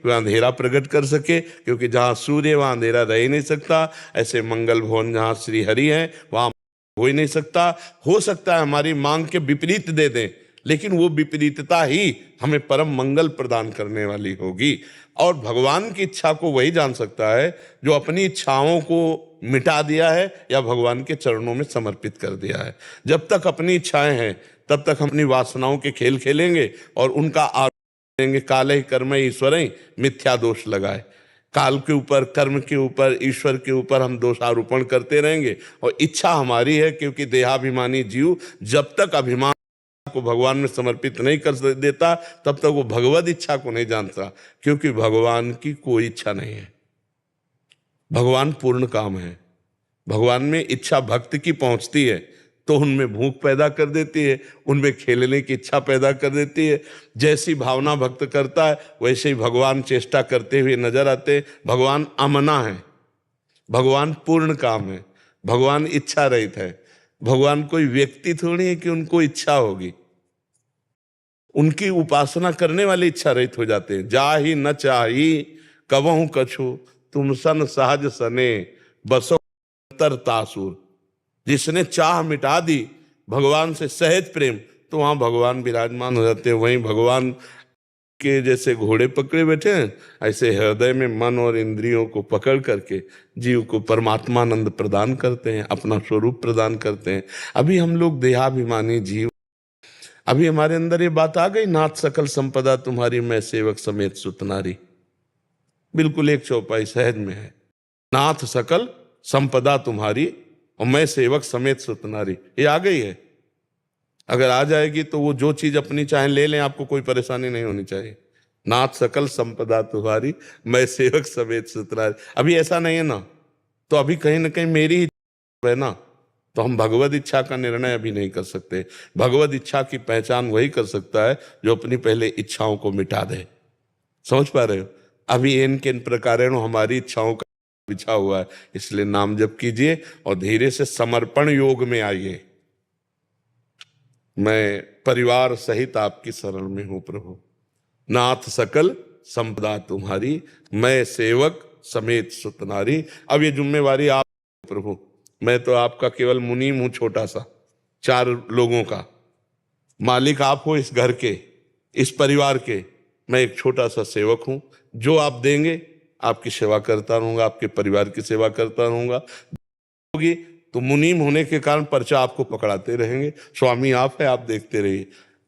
वह अंधेरा प्रकट कर सके, क्योंकि जहाँ सूर्य वहाँ अंधेरा रह ही नहीं सकता। ऐसे मंगल भवन जहाँ श्री हरि हैं वहाँ हो ही नहीं सकता। हो सकता है हमारी मांग के विपरीत दे दें, लेकिन वो विपरीतता ही हमें परम मंगल प्रदान करने वाली होगी। और भगवान की इच्छा को वही जान सकता है जो अपनी इच्छाओं को मिटा दिया है या भगवान के चरणों में समर्पित कर दिया है। जब तक अपनी इच्छाएं हैं तब तक हम अपनी वासनाओं के खेल खेलेंगे और उनका आरोप करेंगे। काले कर्म ईश्वर मिथ्या दोष लगाए। काल के ऊपर, कर्म के ऊपर, ईश्वर के ऊपर हम दोषारोपण करते रहेंगे। और इच्छा हमारी है, क्योंकि देहाभिमानी जीव जब तक अभिमान को भगवान में समर्पित नहीं कर देता तब तक वो भगवत इच्छा को नहीं जानता, क्योंकि भगवान की कोई इच्छा नहीं है। भगवान पूर्ण काम है। भगवान में इच्छा भक्त की पहुंचती है तो उनमें भूख पैदा कर देती है, उनमें खेलने की इच्छा पैदा कर देती है। जैसी भावना भक्त करता है वैसे ही भगवान चेष्टा करते हुए नजर आते। भगवान अमना है, भगवान पूर्ण काम है, भगवान इच्छा रहित है। भगवान कोई व्यक्ति थोड़ी है कि उनको इच्छा होगी। उनकी उपासना करने वाले इच्छा रहित हो जाते हैं। जाहि न चाही कबहु कछु, तुम सन सहज सने बसो तर तासुर। जिसने चाह मिटा दी भगवान से सहज प्रेम, तो वहां भगवान विराजमान हो जाते हैं। वहीं भगवान के जैसे घोड़े पकड़े बैठे हैं, ऐसे हृदय में मन और इंद्रियों को पकड़ करके जीव को परमात्मानंद प्रदान करते हैं, अपना स्वरूप प्रदान करते हैं। अभी हम लोग देहाभिमानी जीव, अभी हमारे अंदर ये बात आ गई, नाथ सकल संपदा तुम्हारी मैं सेवक समेत सुतनारी। बिल्कुल एक चौपाई सहज में है, नाथ सकल संपदा तुम्हारी और मैं सेवक समेत सुतनारी। ये आ गई है। अगर आ जाएगी तो वो जो चीज अपनी चाहे ले लें, आपको कोई परेशानी नहीं होनी चाहिए। नाथ सकल संपदा तुम्हारी मैं सेवक समेत सुतनारी। अभी ऐसा नहीं है ना, तो अभी कहीं ना कहीं मेरी ही है ना, तो हम भगवत इच्छा का निर्णय अभी नहीं कर सकते। भगवत इच्छा की पहचान वही कर सकता है जो अपनी पहले इच्छाओं को मिटा दे। समझ पा रहे हो? अभी इन किन प्रकारेण हमारी इच्छाओं का बिछा हुआ है। इसलिए नाम जप कीजिए और धीरे से समर्पण योग में आइए। मैं परिवार सहित आपकी शरण में हूं प्रभु। नाथ सकल संपदा तुम्हारी मैं सेवक समेत सुतनारी। अब ये जिम्मेवारी आप प्रभु, मैं तो आपका केवल मुनीम हूं, छोटा सा, 4 लोगों का मालिक आप हो, इस घर के, इस परिवार के। मैं एक छोटा सा सेवक हूं। जो आप देंगे आपकी सेवा करता रहूंगा, आपके परिवार की सेवा करता रहूंगा। होगी तो मुनीम होने के कारण पर्चा आपको पकड़ाते रहेंगे। स्वामी आप है, आप देखते रहिए।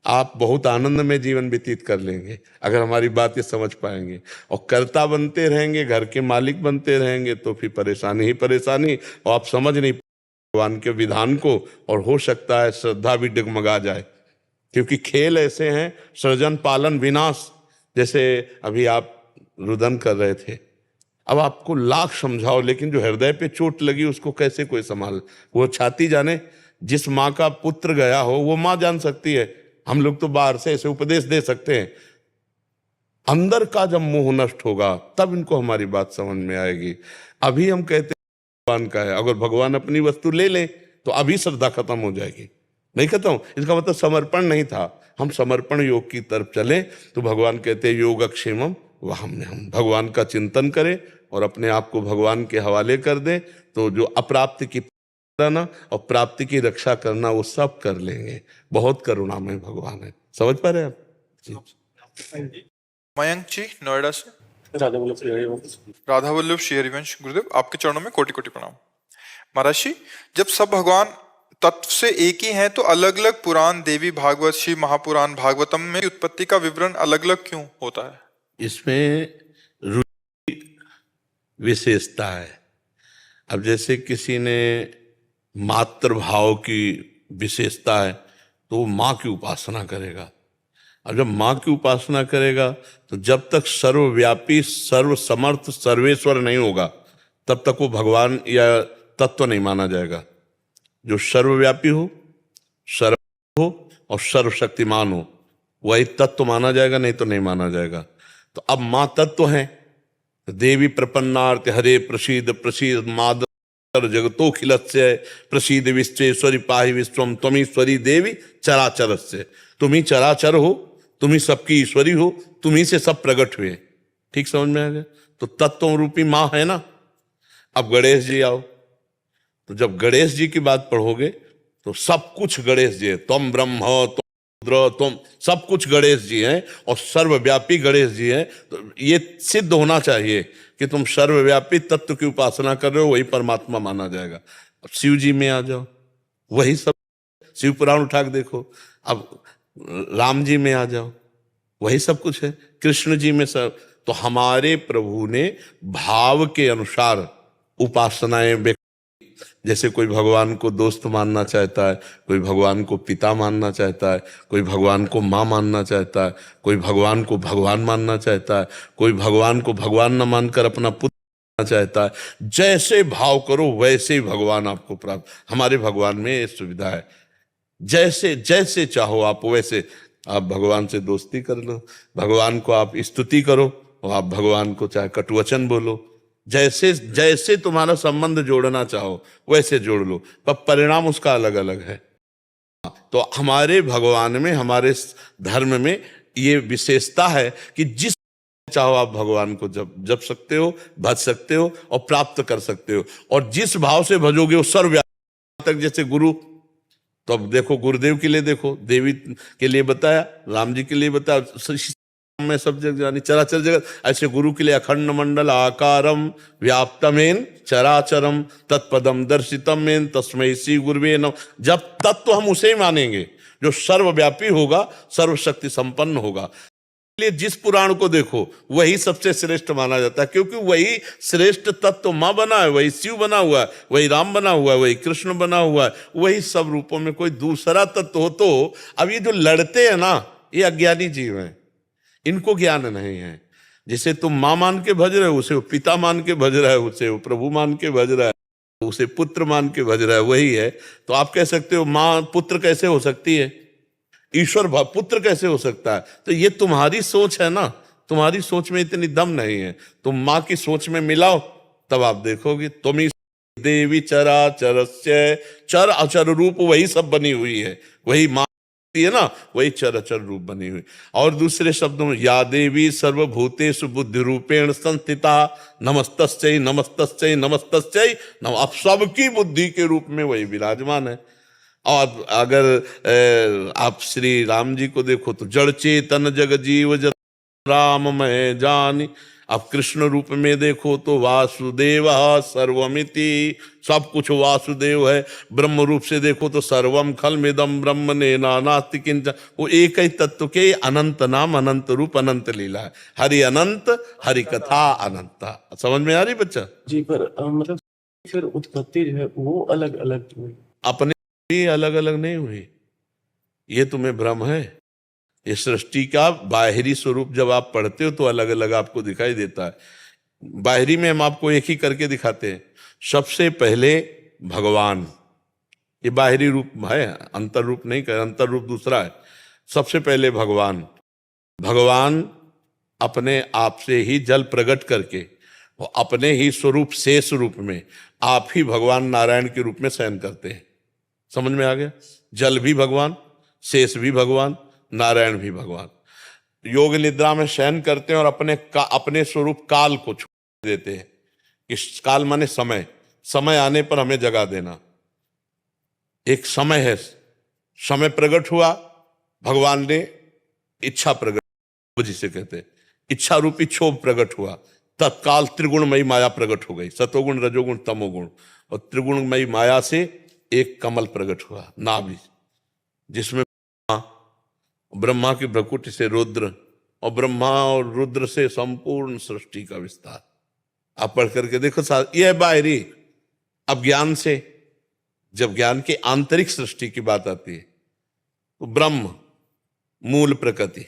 आप बहुत आनंद में जीवन व्यतीत कर लेंगे अगर हमारी बात ये समझ पाएंगे। और कर्ता बनते रहेंगे, घर के मालिक बनते रहेंगे, तो फिर परेशानी ही परेशानी। और आप समझ नहीं भगवान के विधान को, और हो सकता है श्रद्धा भी डगमगा जाए। क्योंकि खेल ऐसे हैं, सृजन पालन विनाश। जैसे अभी आप रुदन कर रहे थे, अब आपको लाख समझाओ, लेकिन जो हृदय पे चोट लगी उसको कैसे कोई संभाल। वो छाती जाने। जिस माँ का पुत्र गया हो वो माँ जान सकती है। हम लोग तो बाहर से ऐसे उपदेश दे सकते हैं। अंदर का जब मोह नष्ट होगा तब इनको हमारी बात समझ में आएगी। अभी हम कहते हैं भगवान का है, अगर भगवान अपनी वस्तु ले लें तो अभी श्रद्धा खत्म हो जाएगी। नहीं खत्म, इसका मतलब समर्पण नहीं था। हम समर्पण योग की तरफ चले तो भगवान कहते हैं योगक्षेमम वहम में। हम भगवान का चिंतन करें और अपने आप को भगवान के हवाले कर दें, तो जो अप्राप्ति की करना और प्राप्ति की रक्षा करना वो सब कर लेंगे। बहुत करुणामय भगवान है। समझ पा रहे हैं आप जी? मयंक जी नोएडा से। राधा वल्लभ श्री हरिवंश। गुरुदेव आपके चरणों में कोटि कोटि प्रणाम। महाराज जी, जब सब भगवान तत्व से एक ही हैं तो अलग अलग पुराण, देवी भागवत, शिव महापुराण, भागवतम में उत्पत्ति का विवरण अलग अलग क्यों होता है? इसमें रुचि विशेषता है। अब जैसे किसी ने मातृभाव की विशेषता है तो वो माँ की उपासना करेगा। और जब माँ की उपासना करेगा तो जब तक सर्वव्यापी, सर्वसमर्थ, सर्वेश्वर नहीं होगा तब तक वो भगवान या तत्व नहीं माना जाएगा। जो सर्वव्यापी हो, सर्व हो और सर्वशक्तिमान हो वही तत्व माना जाएगा, नहीं तो नहीं माना जाएगा। तो अब माँ तत्व है। देवी प्रपन्नार्थ हरे प्रसीद प्रसीद माद जगतोखिलस्य प्रसीद विश्वेश्वरी पाहि विश्वम त्वमीश्वरी देवी चराचरस्य। तुम ही चराचर हो, तुम ही सबकी ईश्वरी हो, तुम ही से सब प्रकट हुए। ठीक समझ में आ गया? तो तत्व रूपी माँ है ना। अब गणेश जी आओ, तो जब गणेश जी की बात पढ़ोगे तो सब कुछ गणेश जी है। तुम ब्रह्म, तुम रुद्र, तुम सब कुछ गणेश जी हैं और सर्वव्यापी गणेश जी हैं। तो ये सिद्ध होना चाहिए कि तुम सर्वव्यापी तत्व की उपासना कर रहे हो, वही परमात्मा माना जाएगा। अब शिव जी में आ जाओ, वही सब, शिव पुराण उठा के देखो। अब राम जी में आ जाओ, वही सब कुछ है। कृष्ण जी में सब। तो हमारे प्रभु ने भाव के अनुसार उपासनाएं, जैसे कोई भगवान को दोस्त मानना चाहता है, कोई भगवान को पिता मानना चाहता है, कोई भगवान को माँ मानना चाहता है, कोई भगवान को भगवान मानना चाहता है, कोई भगवान को भगवान न मानकर अपना पुत्र मानना चाहता है। जैसे भाव करो वैसे ही भगवान आपको प्राप्त। हमारे भगवान में ये सुविधा है, जैसे जैसे चाहो आप वैसे आप भगवान से दोस्ती कर लो, भगवान को आप स्तुति करो और आप भगवान को चाहे कटुवचन बोलो, जैसे जैसे तुम्हारा संबंध जोड़ना चाहो वैसे जोड़ लो, पर परिणाम उसका अलग अलग है। तो हमारे भगवान में, हमारे धर्म में ये विशेषता है कि जिस चाहो आप भगवान को जप सकते हो, भज सकते हो और प्राप्त कर सकते हो। और जिस भाव से भजोगे वो सर्वव्यापी तक। जैसे गुरु, तो अब देखो गुरुदेव के लिए देखो, देवी के लिए बताया, राम जी के लिए बताया, में सब जगह जानी चराचर जगत। ऐसे गुरु के लिए अखंड मंडल आकारम व्याप्तमेन चराचरम तत्पदम दर्शितम मेन तस्मै श्री गुरुवे नमः। जब तत्व हम उसे ही मानेंगे जो सर्वव्यापी होगा, सर्वशक्ति संपन्न होगा। इसलिए जिस पुराण को देखो वही सबसे श्रेष्ठ माना जाता है, क्योंकि वही श्रेष्ठ तत्व माँ बना है, वही शिव बना हुआ है, वही राम बना हुआ है, वही कृष्ण बना हुआ है, वही सब रूपों में कोई दूसरा तत्व हो। तो अब ये जो लड़ते हैं ना, ये अज्ञानी जीव हैं, इनको ज्ञान नहीं है। जिसे तुम माँ मान के भज रहे हो, उसे वो पिता मान के भज रहा है, उसे वो प्रभु मान के भज रहा है, उसे पुत्र मान के भज रहा है, वही है। तो आप कह सकते हो माँ पुत्र कैसे हो सकती है, ईश्वर पुत्र कैसे हो सकता है? तो ये तुम्हारी सोच है ना, तुम्हारी सोच में इतनी दम नहीं है। तुम माँ की सोच में मिलाओ, तब आप देखोगे। तुम ही देवी चराचरस्य, चर अचर रूप वही सब बनी हुई है, वही माँ है ना, वही चराचर रूप बनी हुई। और दूसरे शब्दों में या देवी सर्वभूतेषु बुद्धि रूपेण संस्थिता नमस्तस्यै नमस्तस्यै नमस्तस्यै नमः। अब सबकी बुद्धि के रूप में वही विराजमान है। और अगर आप श्री राम जी को देखो तो जड़ चेतन जग जीव जग राम मैं जानी। अब कृष्ण रूप में देखो तो वासुदेव सर्वमिति, सब कुछ वासुदेव है। ब्रह्म रूप से देखो तो सर्वम खलमिदम ब्रह्म ने नास्ति किंचन। वो एक ही तत्व के अनंत नाम, अनंत रूप, अनंत लीला है। हरि अनंत, हरि कथा अनंता। समझ में आ रही बच्चा जी? पर मतलब फिर उत्पत्ति जो है वो अलग अलग हुई, अपने भी अलग अलग नहीं हुई। ये तुम्हें भ्रम है। ये सृष्टि का बाहरी स्वरूप जब आप पढ़ते हो तो अलग अलग आपको दिखाई देता है। बाहरी में हम आपको एक ही करके दिखाते हैं। सबसे पहले भगवान, ये बाहरी रूप है, अंतर रूप नहीं कर, अंतर रूप दूसरा है। सबसे पहले भगवान, भगवान अपने आप से ही जल प्रकट करके वो अपने ही स्वरूप शेष रूप में आप ही भगवान नारायण के रूप में शयन करते हैं। समझ में आ गया? जल भी भगवान, शेष भी भगवान, नारायण भी भगवान। योग निद्रा में शयन करते हैं और अपने स्वरूप काल को छोड़ देते हैं। इस काल माने समय, समय आने पर हमें जगा देना। एक समय है, समय प्रकट हुआ, भगवान ने इच्छा प्रकट, जिसे कहते हैं इच्छा रूपी क्षोभ प्रकट हुआ, तत्काल त्रिगुणमयी माया प्रकट हो गई। सतोगुण रजोगुण तमोगुण, और त्रिगुणमयी माया से एक कमल प्रकट हुआ, नाभि, जिसमें ब्रह्मा की भ्रकुटी से रुद्र, और ब्रह्मा और रुद्र से संपूर्ण सृष्टि का विस्तार। आप पढ़ करके देखो यह बाहरी। अब ज्ञान से, जब ज्ञान की आंतरिक सृष्टि की बात आती है तो ब्रह्म मूल प्रकृति,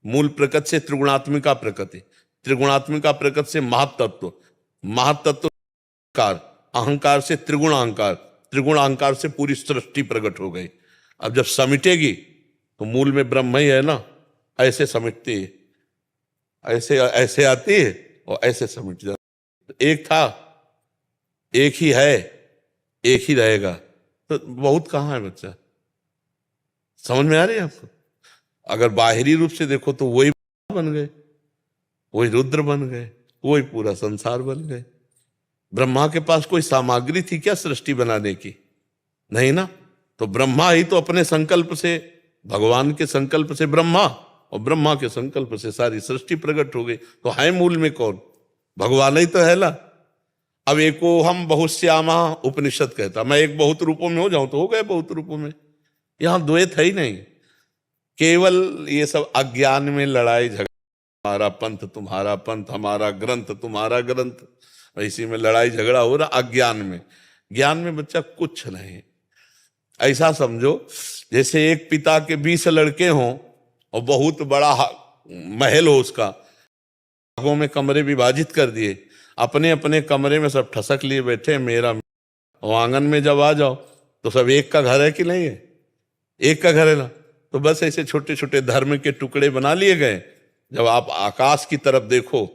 मूल प्रकृति से त्रिगुणात्मिका प्रकृति, त्रिगुणात्मिका प्रकृति से महातत्व, महातत्व अहंकार, अहंकार से त्रिगुण अहंकार, त्रिगुण अहंकार से पूरी सृष्टि प्रकट हो गई। अब जब समिटेगी तो मूल में ब्रह्म ही है ना, ऐसे समिटती है, ऐसे ऐसे आती है और ऐसे समिट जाती। एक था, एक ही है, एक ही रहेगा। तो बहुत कहाँ है बच्चा? समझ में आ रही है आपको? अगर बाहरी रूप से देखो तो वही बन गए, वही रुद्र बन गए, वही पूरा संसार बन गए। ब्रह्मा के पास कोई सामग्री थी क्या सृष्टि बनाने की? नहीं ना। तो ब्रह्मा ही तो अपने संकल्प से, भगवान के संकल्प से ब्रह्मा, और ब्रह्मा के संकल्प से सारी सृष्टि प्रकट हो गई। तो है मूल में कौन? भगवान ही तो है ना। अब एको हम बहुश्यामा उपनिषद कहता, मैं एक बहुत रूपों में हो जाऊं तो हो गए बहुत रूपों में। यहां द्वैत है ही नहीं, केवल ये सब अज्ञान में लड़ाई झगड़ा, हमारा पंथ तुम्हारा पंथ, हमारा ग्रंथ तुम्हारा ग्रंथ, इसी में लड़ाई झगड़ा हो रहा अज्ञान में। ज्ञान में बच्चा कुछ नहीं। ऐसा समझो जैसे एक पिता के 20 लड़के हों और बहुत बड़ा महल हो, उसका भागों में कमरे विभाजित कर दिए, अपने अपने कमरे में सब ठसक लिए बैठे मेरा, और आंगन में जब आ जाओ तो सब एक का घर है कि नहीं है? एक का घर है ना। तो बस ऐसे छोटे छोटे धर्म के टुकड़े बना लिए गए। जब आप आकाश की तरफ देखो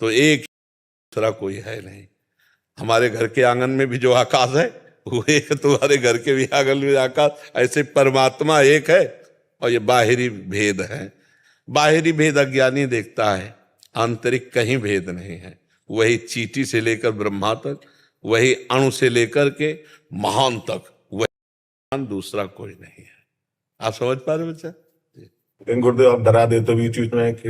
तो एक, दूसरा कोई है नहीं। हमारे घर के आंगन में भी जो आकाश है वो एक, तुम्हारे घर के भी आंगन में आकाश। ऐसे परमात्मा एक है और ये बाहरी भेद है। बाहरी भेद अज्ञानी देखता है, आंतरिक कहीं भेद नहीं है। वही चींटी से लेकर ब्रह्मा तक, वही अणु से लेकर के महान तक, वही, दूसरा कोई नहीं है। आप समझ पा रहे बच्चा? लेकिन गुरुदेव आप डरा देते बीच बीच में कि